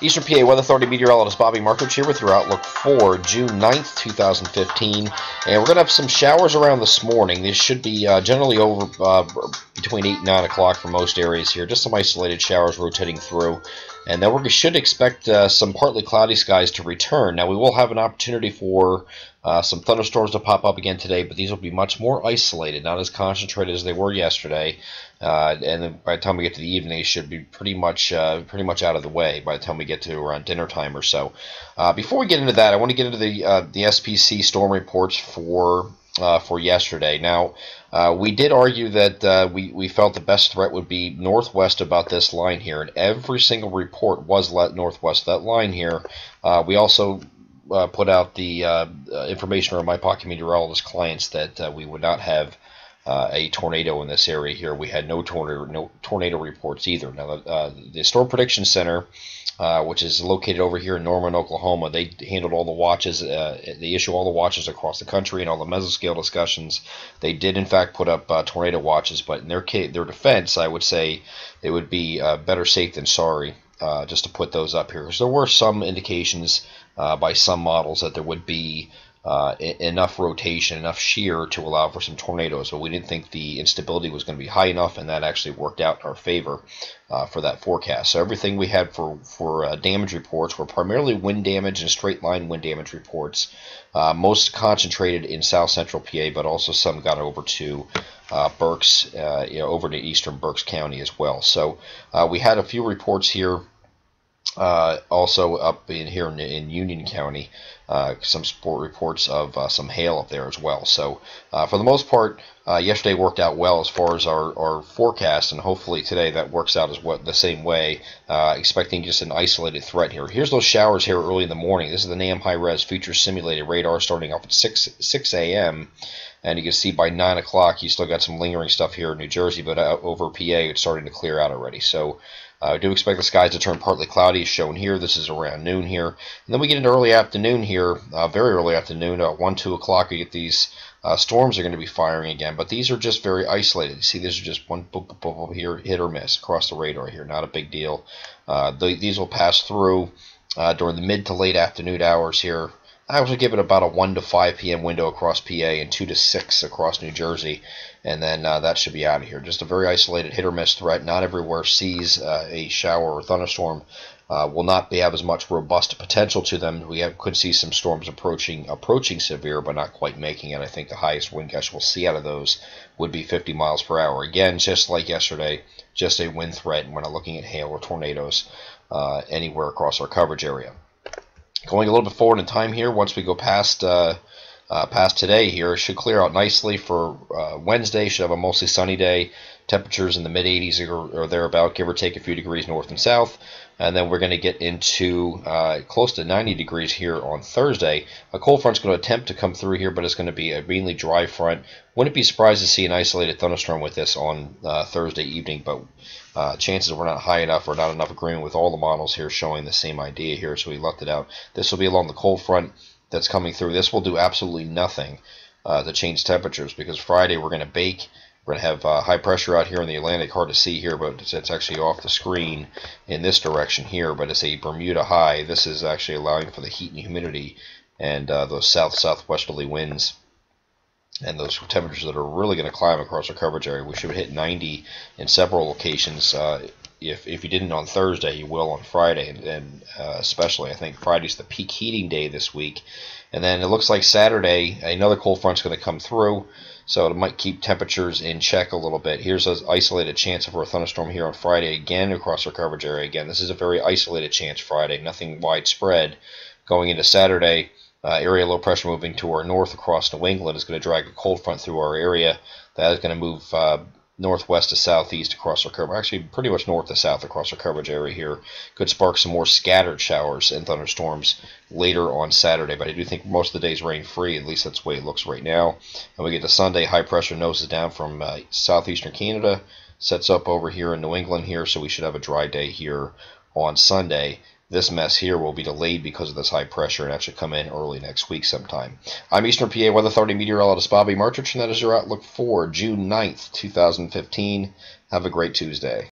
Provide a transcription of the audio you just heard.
Eastern PA Weather Authority meteorologist Bobby Markovich here with your outlook for June 9th, 2015. And we're going to have some showers around this morning. These should be generally over between 8 and 9 o'clock for most areas here. Just some isolated showers rotating through. And then we should expect some partly cloudy skies to return. Now, we will have an opportunity for some thunderstorms to pop up again today, but these will be much more isolated, not as concentrated as they were yesterday. And then by the time we get to the evening, they should be pretty much out of the way by the time we get to around dinner time or so. Before we get into that, I want to get into the SPC storm reports for yesterday. Now, we did argue that we felt the best threat would be northwest about this line here, and every single report was northwest of that line here. We also put out the information from my pocket meteorologist clients that we would not have a tornado in this area here. We had no tornado reports either. Now, the Storm Prediction Center, which is located over here in Norman, Oklahoma, they handled all the watches. They issue all the watches across the country and all the mesoscale discussions. They did, in fact, put up tornado watches, but in their defense, I would say it would be better safe than sorry just to put those up here, because there were some indications by some models that there would be enough rotation, enough shear to allow for some tornadoes, but we didn't think the instability was going to be high enough, and that actually worked out in our favor for that forecast. So everything we had for damage reports were primarily wind damage and straight line wind damage reports, most concentrated in south central PA, but also some got over to Berks, over to eastern Berks County as well. So we had a few reports here. Also up in here in Union County, some sport reports of some hail up there as well. So for the most part, yesterday worked out well as far as our forecast, and hopefully today that works out as the same way. Expecting just an isolated threat here. Here's those showers here early in the morning. This is the NAM high-res future simulated radar starting off at 6 a.m. And you can see by 9 o'clock you still got some lingering stuff here in New Jersey, but over PA it's starting to clear out already. So I do expect the skies to turn partly cloudy, as shown here. This is around noon here. And then we get into early afternoon here, very early afternoon, 1, 2 o'clock, we get these storms are going to be firing again. But these are just very isolated. You see, these are just one boop, boop, boop, here, hit or miss across the radar here. Not a big deal. These will pass through during the mid to late afternoon hours here. I would give it about a 1 to 5 p.m. window across PA and 2 to 6 across New Jersey, and then that should be out of here. Just a very isolated hit-or-miss threat. Not everywhere sees a shower or thunderstorm. Will not have as much robust potential to them. We could see some storms approaching severe, but not quite making it. I think the highest wind gust we'll see out of those would be 50 miles per hour. Again, just like yesterday, just a wind threat, and we're not looking at hail or tornadoes anywhere across our coverage area. Going a little bit forward in time here, once we go past today here, it should clear out nicely for Wednesday. Should have a mostly sunny day. Temperatures in the mid-80s or thereabout, give or take a few degrees north and south. And then we're going to get into close to 90 degrees here on Thursday. A cold front's going to attempt to come through here, but it's going to be a mainly dry front. Wouldn't be surprised to see an isolated thunderstorm with this on Thursday evening, but chances were not high enough or not enough agreement with all the models here showing the same idea here, so we left it out. This will be along the cold front that's coming through. This will do absolutely nothing to change temperatures, because Friday we're going to bake. We're going to have high pressure out here in the Atlantic. Hard to see here, but it's actually off the screen in this direction here, but it's a Bermuda high. This is actually allowing for the heat and humidity and those southwesterly winds and those temperatures that are really going to climb across our coverage area. We should hit 90 in several locations. If you didn't on Thursday, you will on Friday, and especially I think Friday's the peak heating day this week. And then it looks like Saturday another cold front's going to come through, so it might keep temperatures in check a little bit. Here's an isolated chance for a thunderstorm here on Friday again across our coverage area. Again, this is a very isolated chance Friday, nothing widespread. Going into Saturday, area low pressure moving to our north across New England is going to drag a cold front through our area. That is going to move northwest to southeast across our coverage, actually pretty much north to south across our coverage area here. Could spark some more scattered showers and thunderstorms later on Saturday, but I do think most of the day's rain-free. At least that's the way it looks right now. And we get to Sunday, high pressure noses down from southeastern Canada, sets up over here in New England here, so we should have a dry day here on Sunday. This mess here will be delayed because of this high pressure, and that should come in early next week sometime. I'm Eastern PA Weather Authority meteorologist Bobby Markovich, and that is your outlook for June 9th, 2015. Have a great Tuesday.